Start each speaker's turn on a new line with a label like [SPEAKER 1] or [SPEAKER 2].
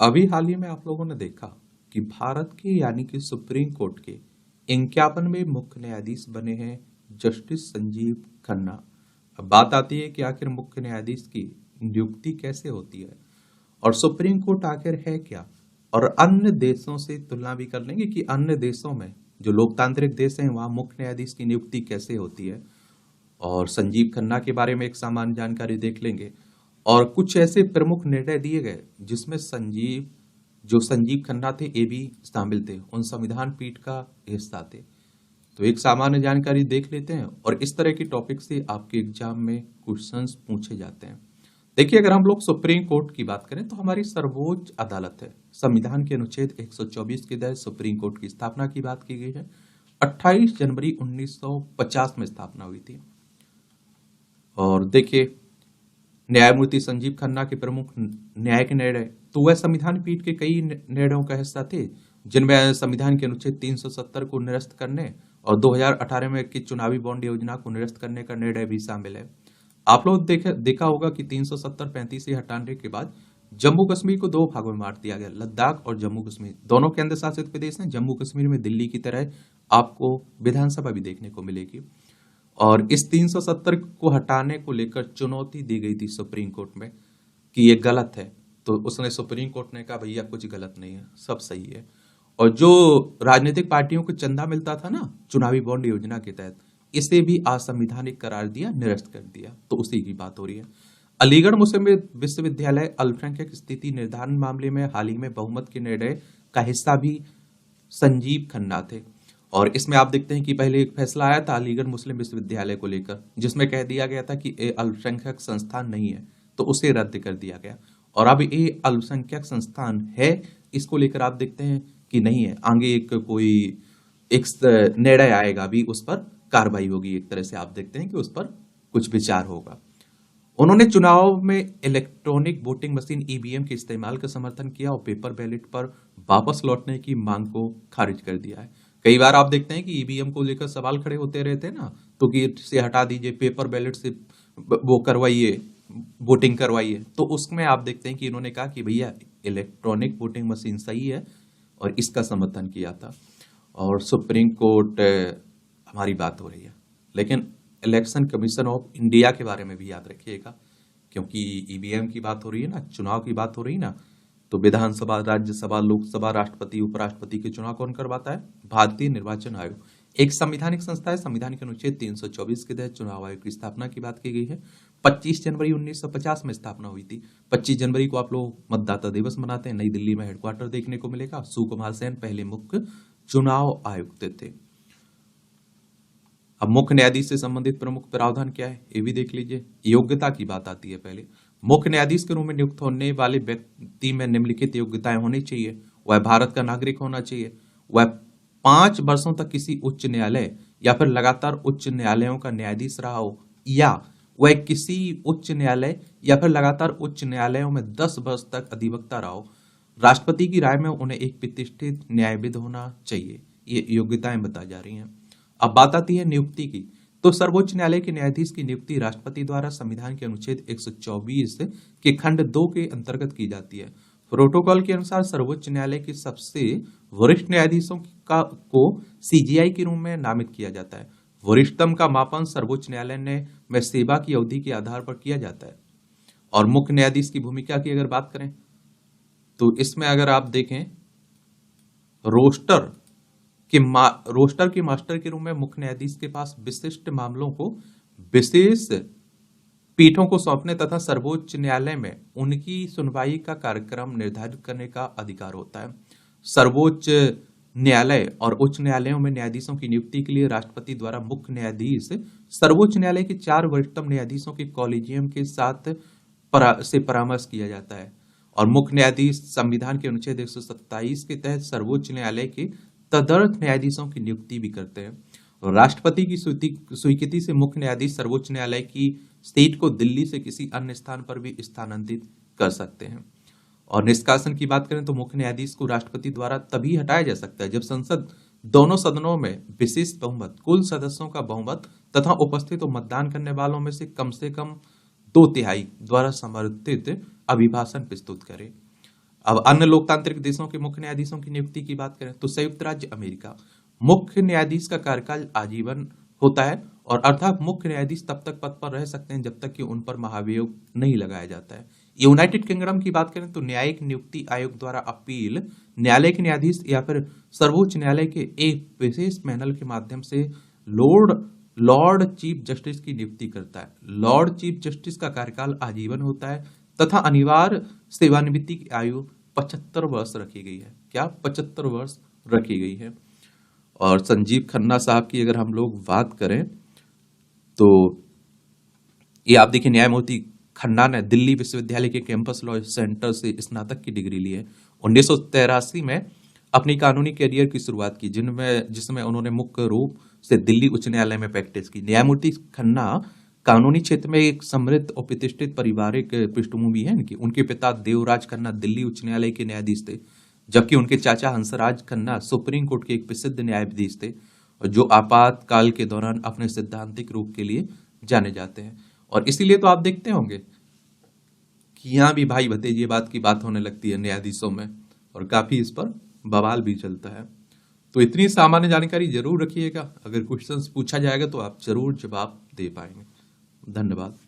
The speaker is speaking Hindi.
[SPEAKER 1] अभी हाल ही में आप लोगों ने देखा कि भारत के यानी कि सुप्रीम कोर्ट के 51वें मुख्य न्यायाधीश बने हैं जस्टिस संजीव खन्ना। अब बात आती है कि आखिर मुख्य न्यायाधीश की नियुक्ति कैसे होती है और सुप्रीम कोर्ट आखिर है क्या, और अन्य देशों से तुलना भी कर लेंगे कि अन्य देशों में जो लोकतांत्रिक देश हैं वहां मुख्य न्यायाधीश की नियुक्ति कैसे होती है, और संजीव खन्ना के बारे में एक सामान्य जानकारी देख लेंगे। और कुछ ऐसे प्रमुख निर्णय दिए गए जिसमें संजीव खन्ना थे ये भी शामिल थे, उन संविधान पीठ का हिस्सा थे। तो एक सामान्य जानकारी देख लेते हैं और इस तरह के टॉपिक से आपके एग्जाम में क्वेश्चंस पूछे जाते हैं। देखिए, अगर हम लोग सुप्रीम कोर्ट की बात करें तो हमारी सर्वोच्च अदालत है। संविधान के अनुच्छेद 124 के तहत सुप्रीम कोर्ट की स्थापना की बात की गई है। 28 जनवरी 1950 में स्थापना हुई थी। और देखिए, न्यायमूर्ति संजीव खन्ना के प्रमुख न्यायिक निर्णय तो वह संविधान पीठ के कई निर्णयों का हिस्सा थे, जिनमें संविधान के अनुच्छेद 370 को निरस्त करने और 2018 में की चुनावी बॉन्ड योजना को निरस्त करने का निर्णय भी शामिल है। आप लोग देखा होगा कि 370-35 से हटाने के बाद जम्मू कश्मीर को दो भागों में बांट दिया गया। लद्दाख और जम्मू कश्मीर दोनों केंद्र शासित प्रदेश हैं। जम्मू कश्मीर में दिल्ली की तरह आपको विधानसभा भी देखने को मिलेगी। और इस 370 को हटाने को लेकर चुनौती दी गई थी सुप्रीम कोर्ट में कि ये गलत है। तो उसने सुप्रीम कोर्ट ने कहा भैया कुछ गलत नहीं है, सब सही है। और जो राजनीतिक पार्टियों को चंदा मिलता था ना चुनावी बॉन्ड योजना के तहत, इसे भी असंवैधानिक करार दिया, निरस्त कर दिया। तो उसी की बात हो रही है। अलीगढ़ मुस्लिम विश्वविद्यालय अल्पसंख्यक स्थिति निर्धारण मामले में हाल ही में बहुमत के निर्णय का हिस्सा भी संजीव खन्ना थे। और इसमें आप देखते हैं कि पहले एक फैसला आया था अलीगढ़ मुस्लिम विश्वविद्यालय को लेकर, जिसमें कह दिया गया था कि ये अल्पसंख्यक संस्थान नहीं है, तो उसे रद्द कर दिया गया। और अब ये अल्पसंख्यक संस्थान है, इसको लेकर आप देखते हैं कि नहीं है। आगे एक निर्णय आएगा, भी उस पर कार्रवाई होगी। एक तरह से आप देखते हैं कि उस पर कुछ विचार होगा। उन्होंने चुनाव में इलेक्ट्रॉनिक वोटिंग मशीन ईवीएम के इस्तेमाल का समर्थन किया और पेपर बैलेट पर वापस लौटने की मांग को खारिज कर दिया है। कई बार आप देखते हैं कि ईवीएम को लेकर सवाल खड़े होते रहते हैं ना, तो कि से हटा दीजिए, पेपर बैलेट से वो करवाइए, वोटिंग करवाइए। तो उसमें आप देखते हैं कि इन्होंने कहा कि भैया इलेक्ट्रॉनिक वोटिंग मशीन सही है और इसका समर्थन किया था। और सुप्रीम कोर्ट हमारी बात हो रही है, लेकिन इलेक्शन कमीशन ऑफ इंडिया के बारे में भी याद रखिएगा, क्योंकि ईवीएम की बात हो रही है ना, चुनाव की बात हो रही है ना, तो विधानसभा, राज्यसभा, लोकसभा, राष्ट्रपति, उपराष्ट्रपति के चुनाव कौन करवाता है? भारतीय निर्वाचन आयोग। एक संवैधानिक संस्था है। संविधान के अनुच्छेद 324 के तहत चुनाव आयोग की स्थापना की बात की गई है। 25 जनवरी 1950 में स्थापना हुई थी। 25 जनवरी को आप लोग मतदाता दिवस मनाते हैं। नई दिल्ली में हेडक्वार्टर देखने को मिलेगा। सुकुमार सेन पहले मुख्य चुनाव आयुक्त थे। अब मुख्य न्यायाधीश से संबंधित प्रमुख प्रावधान क्या है, ये भी देख लीजिए। योग्यता की बात आती है पहले। मुख्य न्यायाधीश के रूप में नियुक्त होने वाले व्यक्ति में निम्नलिखित योग्यताएं होनी चाहिए। वह भारत का नागरिक होना चाहिए। वह 5 वर्षों तक किसी उच्च न्यायालय या फिर लगातार उच्च न्यायालयों का न्यायाधीश रहा हो, या वह किसी उच्च न्यायालय या फिर लगातार उच्च न्यायालयों में 10 वर्ष तक अधिवक्ता रहा हो। राष्ट्रपति की राय में उन्हें एक प्रतिष्ठित न्यायविद होना चाहिए। ये योग्यताएं बताई जा रही हैं। अब बात आती है नियुक्ति की। तो सर्वोच्च न्यायालय के न्यायाधीश की नियुक्ति राष्ट्रपति द्वारा संविधान के अनुच्छेद 124 के खंड 2 के अंतर्गत की जाती है। प्रोटोकॉल के अनुसार सर्वोच्च न्यायालय के सबसे वरिष्ठ न्यायाधीशों को सीजीआई के रूप में नामित किया जाता है। वरिष्ठतम का मापन सर्वोच्च न्यायालय में सेवा की अवधि के आधार पर किया जाता है। और मुख्य न्यायाधीश की भूमिका की अगर बात करें तो इसमें अगर आप देखें, रोस्टर के मास्टर के रूप में मुख्य न्यायाधीश के पास विशिष्ट मामलों को विशेष पीठों को सौंपने तथा सर्वोच्च न्यायालय में उनकी सुनवाई का कार्यक्रम निर्धारित करने का अधिकार होता है। सर्वोच्च न्यायालय और उच्च न्यायालयों में न्यायाधीशों की नियुक्ति के लिए राष्ट्रपति द्वारा मुख्य न्यायाधीश सर्वोच्च न्यायालय के 4 वरिष्ठतम न्यायाधीशों के कॉलेजियम के साथ परामर्श किया जाता है। और मुख्य न्यायाधीश संविधान के अनुच्छेद 127 के तहत सर्वोच्च न्यायालय के तदर्थ न्यायाधीशों की नियुक्ति भी करते हैं। राष्ट्रपति की स्वीकृति से मुख्य न्यायाधीश सर्वोच्च न्यायालय की सीट को दिल्ली से किसी अन्य स्थान पर भी स्थानांतरित कर सकते हैं। और निष्कासन की बात करें तो मुख्य न्यायाधीश को राष्ट्रपति द्वारा तभी हटाया जा सकता है जब संसद दोनों सदनों में विशिष्ट बहुमत, कुल सदस्यों का बहुमत तथा उपस्थित और मतदान करने वालों में से कम 2/3 द्वारा समर्थित अभिभाषण प्रस्तुत करे। अब अन्य लोकतांत्रिक देशों के मुख्य न्यायाधीशों की नियुक्ति की बात करें तो संयुक्त राज्य अमेरिका, मुख्य न्यायाधीश का कार्यकाल आजीवन होता है और अर्थात मुख्य न्यायाधीश तब तक पद पर रह सकते हैं जब तक कि उन पर महाभियोग नहीं लगाया जाता है। यूनाइटेड किंगडम की बात करें तो न्यायिक नियुक्ति आयोग द्वारा अपील न्यायालय के न्यायाधीश या फिर सर्वोच्च न्यायालय के एक विशेष पैनल के माध्यम से लॉर्ड चीफ जस्टिस की नियुक्ति करता है। लॉर्ड चीफ जस्टिस का कार्यकाल आजीवन होता है तथा अनिवार्य सेवानिवृत्ति की आयु 75 वर्ष रखी गई है। क्या 75 वर्ष रखी गई है। और संजीव खन्ना साहब की अगर हम लोग बात करें तो ये आप देखिए, न्यायमूर्ति खन्ना ने दिल्ली विश्वविद्यालय के कैंपस लॉ सेंटर से स्नातक की डिग्री ली है। 1983 में अपनी कानूनी करियर की शुरुआत की जिसमें उन्होंने मुख्य रूप से दिल्ली उच्च न्यायालय में प्रैक्टिस की। न्यायमूर्ति खन्ना कानूनी क्षेत्र में एक समृद्ध और प्रतिष्ठित पारिवारिक पृष्ठभूमि है इनकी। उनके पिता देवराज खन्ना दिल्ली उच्च न्यायालय के न्यायाधीश थे, जबकि उनके चाचा हंसराज खन्ना सुप्रीम कोर्ट के एक प्रसिद्ध न्यायाधीश थे और जो आपातकाल के दौरान अपने सैद्धांतिक रूप के लिए जाने जाते हैं। और इसीलिए तो आप देखते होंगे कि यहाँ भी भाई भतीजेवाद की बात होने लगती है न्यायाधीशों में और काफी इस पर बवाल भी चलता है। तो इतनी सामान्य जानकारी जरूर रखिएगा, अगर क्वेश्चंस पूछा जाएगा तो आप जरूर जवाब दे पाएंगे। धन्यवाद।